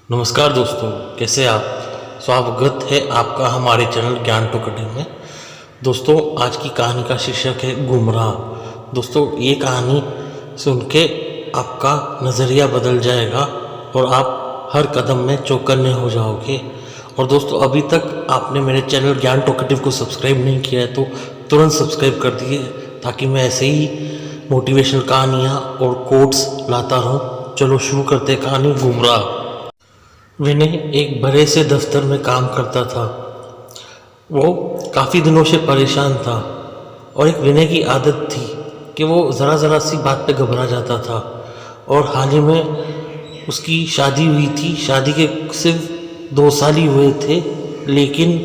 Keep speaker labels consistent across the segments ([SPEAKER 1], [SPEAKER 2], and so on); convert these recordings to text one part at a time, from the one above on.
[SPEAKER 1] नमस्कार दोस्तों, कैसे आप। स्वागत है आपका हमारे चैनल ज्ञान टोकटे में। दोस्तों, आज की कहानी का शीर्षक है गुमराह। दोस्तों, ये कहानी सुन के आपका नज़रिया बदल जाएगा और आप हर कदम में चौकन्ने हो जाओगे। और दोस्तों, अभी तक आपने मेरे चैनल ज्ञान टोकटिव को सब्सक्राइब नहीं किया है तो तुरंत सब्सक्राइब कर दिए, ताकि मैं ऐसे ही मोटिवेशनल कहानियाँ और कोट्स लाता रहूँ। चलो शुरू करते हैं कहानी गुमराह। विनय एक बड़े से दफ्तर में काम करता था। वो काफ़ी दिनों से परेशान था और एक विनय की आदत थी कि वो ज़रा सी बात पे घबरा जाता था। और हाल ही में उसकी शादी हुई थी। शादी के सिर्फ 2 साल ही हुए थे, लेकिन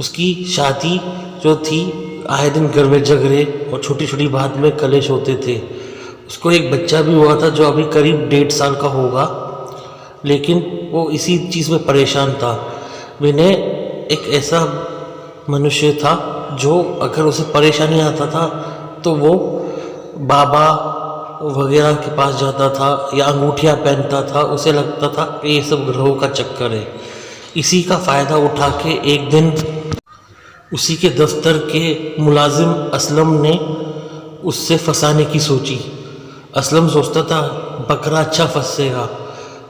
[SPEAKER 1] उसकी शादी जो थी, आए दिन घर में झगड़े और छोटी छोटी बात में कलेश होते थे। उसको एक बच्चा भी हुआ था जो अभी करीब 1.5 साल का होगा, लेकिन वो इसी चीज़ में परेशान था। विनय एक ऐसा मनुष्य था जो अगर उसे परेशानी आता था तो वो बाबा वगैरह के पास जाता था या अंगूठियाँ पहनता था। उसे लगता था कि ये सब ग्रहों का चक्कर है। इसी का फ़ायदा उठा के एक दिन उसी के दफ्तर के मुलाजिम असलम ने उससे फंसाने की सोची। असलम सोचता था बकरा अच्छा फंसेगा,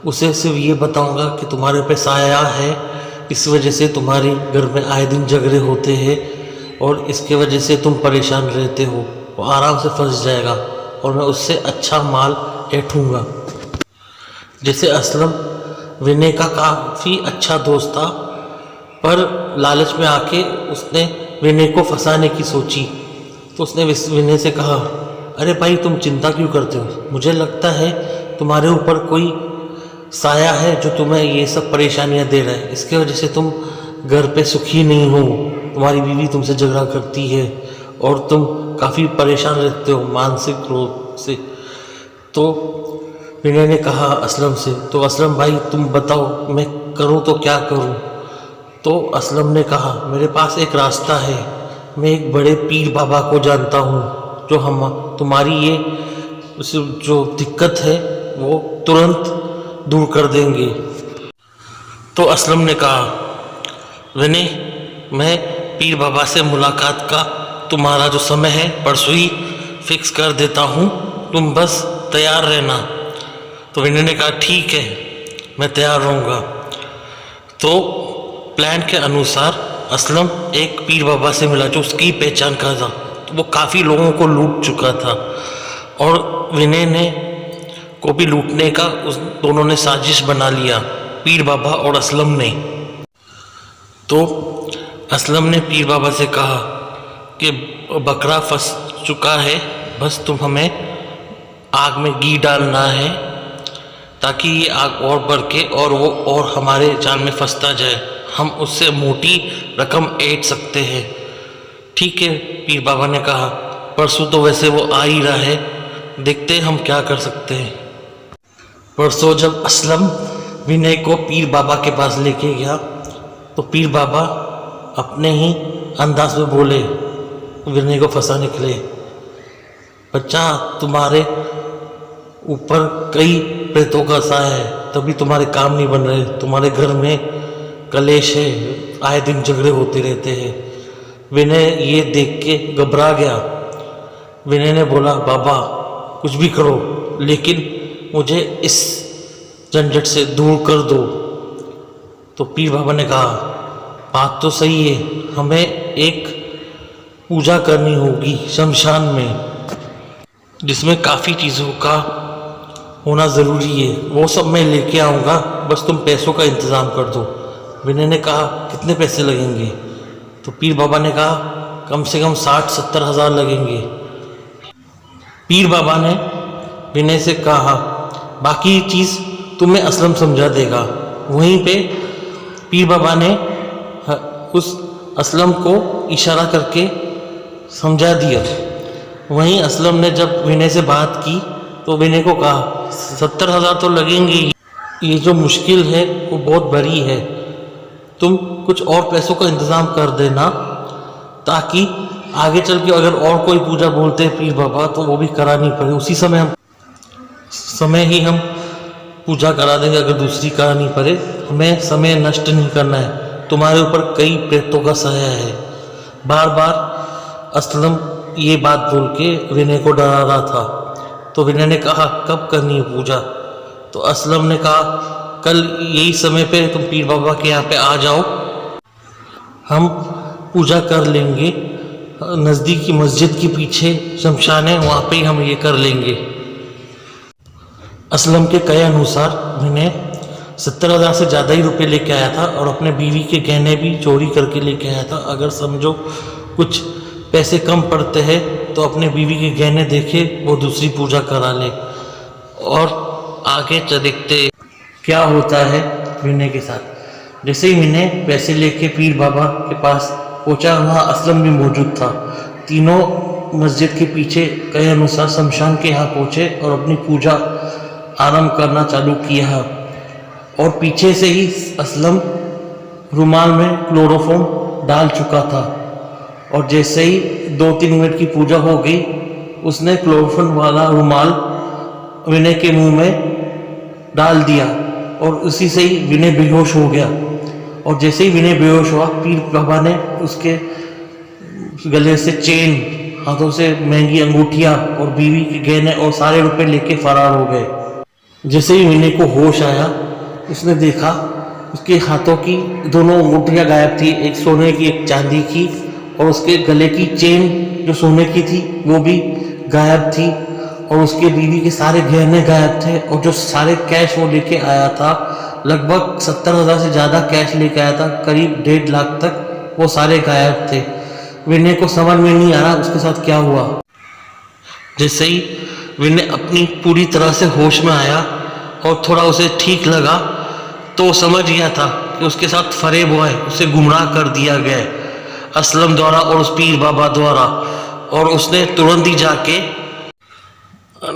[SPEAKER 1] उसे सिर्फ ये बताऊंगा कि तुम्हारे पे साया है, इस वजह से तुम्हारे घर में आए दिन झगड़े होते हैं और इसके वजह से तुम परेशान रहते हो। वो आराम से फंस जाएगा और मैं उससे अच्छा माल ऐंठूंगा। जैसे असलम विनय का काफ़ी अच्छा दोस्त था, पर लालच में आके उसने विनय को फंसाने की सोची। तो उसने विनय से कहा, अरे भाई, तुम चिंता क्यों करते हो? मुझे लगता है तुम्हारे ऊपर कोई साया है जो तुम्हें ये सब परेशानियां दे रहा है। इसके वजह से तुम घर पे सुखी नहीं हो। तुम्हारी बीवी तुमसे झगड़ा करती है और तुम काफ़ी परेशान रहते हो मानसिक रूप से। तो विनय ने कहा असलम से, तो असलम भाई तुम बताओ मैं करूं तो क्या करूं? तो असलम ने कहा, मेरे पास एक रास्ता है। मैं एक बड़े पीर बाबा को जानता हूं जो हम तुम्हारी ये जो दिक्कत है वो तुरंत दूर कर देंगे। तो असलम ने कहा, विनय, मैं पीर बाबा से मुलाकात का तुम्हारा जो समय है परसों ही फिक्स कर देता हूँ, तुम बस तैयार रहना। तो विनय ने कहा, ठीक है, मैं तैयार रहूँगा। तो प्लान के अनुसार असलम एक पीर बाबा से मिला जो उसकी पहचान का था। तो वो काफ़ी लोगों को लूट चुका था और विनय ने को भी लूटने का उस दोनों ने साजिश बना लिया, पीर बाबा और असलम ने। तो असलम ने पीर बाबा से कहा कि बकरा फंस चुका है, बस तुम हमें आग में घी डालना है ताकि ये आग और बढ़ के और वो और हमारे जाल में फंसता जाए। हम उससे मोटी रकम ऐंठ सकते हैं। ठीक है, पीर बाबा ने कहा, परसों तो वैसे वो आ ही रहा है, देखते हैं हम क्या कर सकते हैं। परसों जब असलम विनय को पीर बाबा के पास लेके गया तो पीर बाबा अपने ही अंदाज में बोले विनय को फंसाने के लिए, बच्चा, तुम्हारे ऊपर कई प्रेतों का साया है, तभी तुम्हारे काम नहीं बन रहे। तुम्हारे घर में कलेश है, आए दिन झगड़े होते रहते हैं। विनय ये देख के घबरा गया। विनय ने बोला, बाबा कुछ भी करो, लेकिन मुझे इस झंझट से दूर कर दो। तो पीर बाबा ने कहा, बात तो सही है, हमें एक पूजा करनी होगी शमशान में, जिसमें काफ़ी चीज़ों का होना ज़रूरी है। वो सब मैं लेके आऊँगा, बस तुम पैसों का इंतज़ाम कर दो। विनय ने कहा, कितने पैसे लगेंगे? तो पीर बाबा ने कहा, कम से कम 60-70 हज़ार लगेंगे। पीर बाबा ने विनय से कहा, बाकी चीज़ तुम्हें असलम समझा देगा। वहीं पे पीर बाबा ने उस असलम को इशारा करके समझा दिया। वहीं असलम ने जब विनय से बात की तो विनय को कहा, 70 हज़ार तो लगेंगे, ये जो मुश्किल है वो बहुत बड़ी है, तुम कुछ और पैसों का इंतज़ाम कर देना ताकि आगे चल के अगर और कोई पूजा बोलते हैं पीर बाबा तो वो भी करानी पड़े। उसी समय ही हम पूजा करा देंगे अगर दूसरी कहानी पड़े। हमें समय नष्ट नहीं करना है, तुम्हारे ऊपर कई प्रेतों का साया है। बार बार असलम ये बात बोल के विनय को डरा रहा था। तो विनय ने कहा कब करनी है पूजा? तो असलम ने कहा कल यही समय पे तुम पीर बाबा के यहाँ पे आ जाओ, हम पूजा कर लेंगे। नज़दीकी मस्जिद के पीछे शमशान है, वहाँ पे ही हम ये कर लेंगे। असलम के कहे अनुसार विनय 70,000 से ज़्यादा ही रुपए लेके आया था और अपने बीवी के गहने भी चोरी करके लेके आया था। अगर समझो कुछ पैसे कम पड़ते हैं तो अपने बीवी के गहने देखे वो दूसरी पूजा करा ले। और आगे देखते क्या होता है विनय के साथ। जैसे ही विनय पैसे लेके पीर बाबा के पास पहुंचा, वहाँ असलम भी मौजूद था। तीनों मस्जिद के पीछे कहे अनुसार शमशान के यहाँ पहुँचे और अपनी पूजा आरंभ करना चालू किया। और पीछे से ही असलम रुमाल में क्लोरोफॉर्म डाल चुका था और जैसे ही 2-3 मिनट की पूजा हो गई, उसने क्लोरोफॉर्म वाला रुमाल विनय के मुंह में डाल दिया और उसी से ही विनय बेहोश हो गया। और जैसे ही विनय बेहोश हुआ, पीर बाबा ने उसके गले से चेन, हाथों से महंगी अंगूठियाँ और बीवी के गहने और सारे रुपए लेके फरार हो गए। जैसे ही विनय को होश आया, उसने देखा उसके हाथों की दोनों अंगूठियाँ गायब थी, एक सोने की एक चांदी की, और उसके गले की चेन जो सोने की थी वो भी गायब थी और उसके बीवी के सारे गहने गायब थे। और जो सारे कैश वो लेके आया था, लगभग 70,000 से ज़्यादा कैश लेके आया था, करीब 1.5 लाख तक, वो सारे गायब थे। विनय को समझ में नहीं आ रहा उसके साथ क्या हुआ। जैसे ही विनय अपनी पूरी तरह से होश में आया और थोड़ा उसे ठीक लगा, तो समझ गया था कि उसके साथ फरेब हुआ है, उसे गुमराह कर दिया गया है असलम द्वारा और उस पीर बाबा द्वारा। और उसने तुरंत ही जाके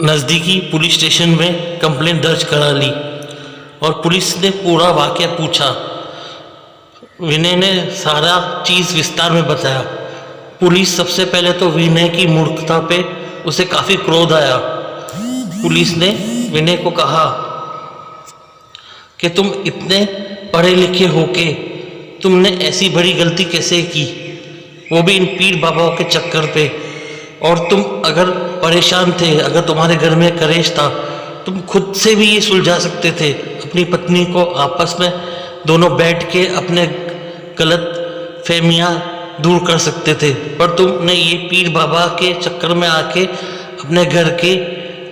[SPEAKER 1] नज़दीकी पुलिस स्टेशन में कंप्लेंट दर्ज करा ली और पुलिस ने पूरा वाक़या पूछा। विनय ने सारा चीज़ विस्तार में बताया। पुलिस सबसे पहले तो विनय की मूर्खता पे उसे काफ़ी क्रोध आया। पुलिस ने विनय को कहा कि तुम इतने पढ़े लिखे होके तुमने ऐसी बड़ी गलती कैसे की, वो भी इन पीर बाबाओं के चक्कर पे। और तुम अगर परेशान थे, अगर तुम्हारे घर में कलेश था, तुम खुद से भी ये सुलझा सकते थे। अपनी पत्नी को आपस में दोनों बैठ के अपने गलत फहमियाँ दूर कर सकते थे, पर तुमने ये पीर बाबा के चक्कर में आके अपने घर के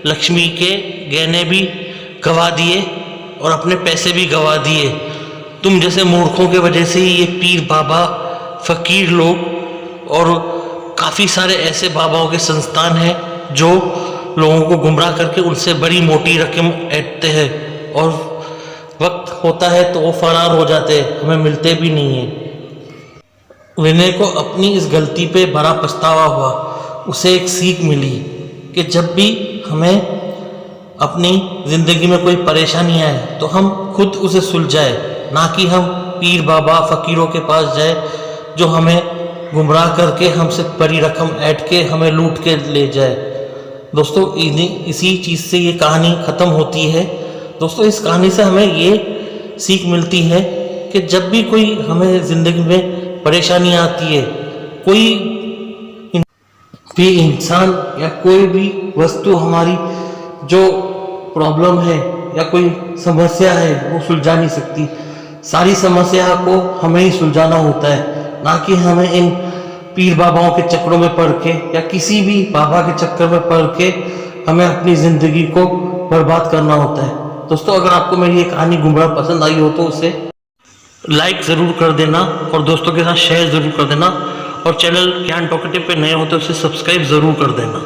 [SPEAKER 1] लक्ष्मी के गहने भी गवा दिए और अपने पैसे भी गवा दिए। तुम जैसे मूर्खों के वजह से ही ये पीर बाबा, फ़कीर लोग और काफ़ी सारे ऐसे बाबाओं के संस्थान हैं जो लोगों को गुमराह करके उनसे बड़ी मोटी रकम ऐंठते हैं और वक्त होता है तो वो फरार हो जाते हैं, हमें मिलते भी नहीं हैं। विनय को अपनी इस गलती पे बड़ा पछतावा हुआ। उसे एक सीख मिली कि जब भी हमें अपनी ज़िंदगी में कोई परेशानी आए तो हम खुद उसे सुलझाए, ना कि हम पीर बाबा फ़कीरों के पास जाए जो हमें गुमराह करके हमसे बड़ी रकम ऐंठ के हमें लूट के ले जाए। दोस्तों इसी चीज़ से ये कहानी ख़त्म होती है। दोस्तों इस कहानी से हमें ये सीख मिलती है कि जब भी कोई हमें ज़िंदगी में परेशानी आती है, कोई भी इंसान या कोई भी वस्तु हमारी जो प्रॉब्लम है या कोई समस्या है वो सुलझा नहीं सकती। सारी समस्या को हमें ही सुलझाना होता है, ना कि हमें इन पीर बाबाओं के चक्करों में पड़ के या किसी भी बाबा के चक्कर में पड़ के हमें अपनी ज़िंदगी को बर्बाद करना होता है। दोस्तों अगर आपको मेरी ये कहानी गुमराह पसंद आई हो तो उसे लाइक ज़रूर कर देना और दोस्तों के साथ शेयर ज़रूर कर देना और चैनल ज्ञान टॉकेटिव पे नए हो तो उसे सब्सक्राइब ज़रूर कर देना।